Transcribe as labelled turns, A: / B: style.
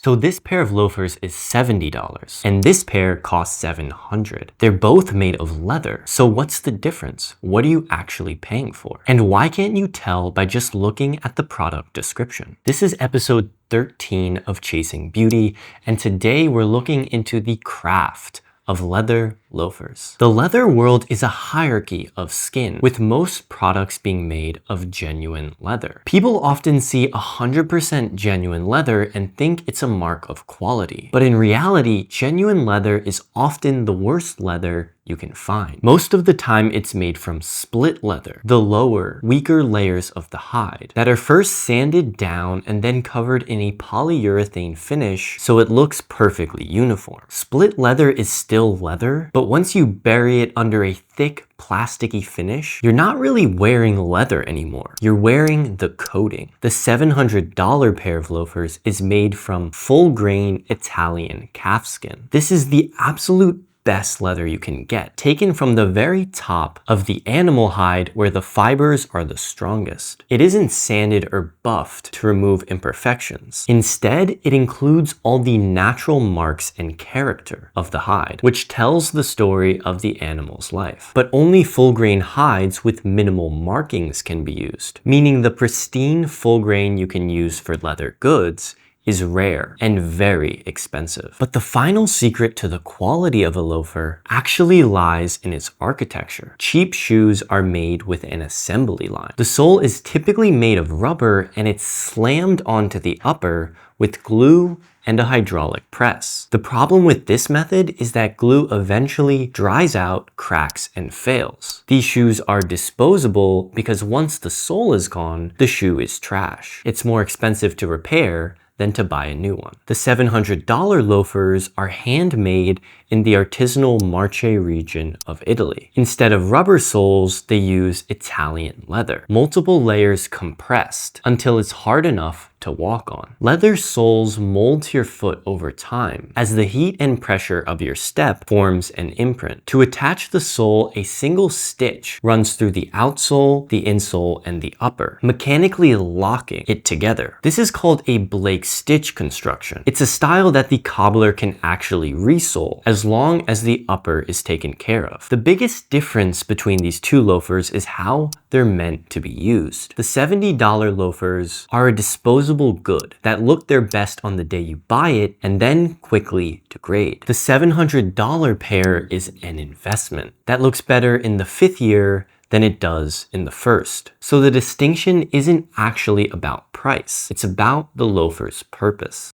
A: So this pair of loafers is $70 and this pair costs $700. They're both made of leather. So what's the difference? What are you actually paying for? And why can't you tell by just looking at the product description? This is episode 13 of Chasing Beauty, and today we're looking into the craft of leather loafers. The leather world is a hierarchy of skin, with most products being made of genuine leather. People often see 100% genuine leather and think it's a mark of quality. But in reality, genuine leather is often the worst leather you can find. Most of the time, it's made from split leather, the lower, weaker layers of the hide, that are first sanded down and then covered in a polyurethane finish so it looks perfectly uniform. Split leather is still leather, but once you bury it under a thick, plasticky finish, you're not really wearing leather anymore. You're wearing the coating. The $700 pair of loafers is made from full-grain Italian calfskin. This is the absolute best leather you can get, taken from the very top of the animal hide where the fibers are the strongest. It isn't sanded or buffed to remove imperfections. Instead, it includes all the natural marks and character of the hide, which tells the story of the animal's life. But only full-grain hides with minimal markings can be used, meaning the pristine full grain you can use for leather goods is rare and very expensive. But the final secret to the quality of a loafer actually lies in its architecture. Cheap shoes are made with an assembly line. The sole is typically made of rubber and it's slammed onto the upper with glue and a hydraulic press. The problem with this method is that glue eventually dries out, cracks, and fails. These shoes are disposable because once the sole is gone, the shoe is trash. It's more expensive to repair than to buy a new one. The $700 loafers are handmade in the artisanal Marche region of Italy. Instead of rubber soles, they use Italian leather, multiple layers compressed until it's hard enough to walk on. Leather soles mold to your foot over time as the heat and pressure of your step forms an imprint. To attach the sole, a single stitch runs through the outsole, the insole, and the upper, mechanically locking it together. This is called a Blake stitch construction. It's a style that the cobbler can actually resole as long as the upper is taken care of. The biggest difference between these two loafers is how they're meant to be used. The $70 loafers are a disposable good that look their best on the day you buy it and then quickly degrade. The $700 pair is an investment that looks better in the 5th year than it does in the 1st. So the distinction isn't actually about price. It's about the loafer's purpose.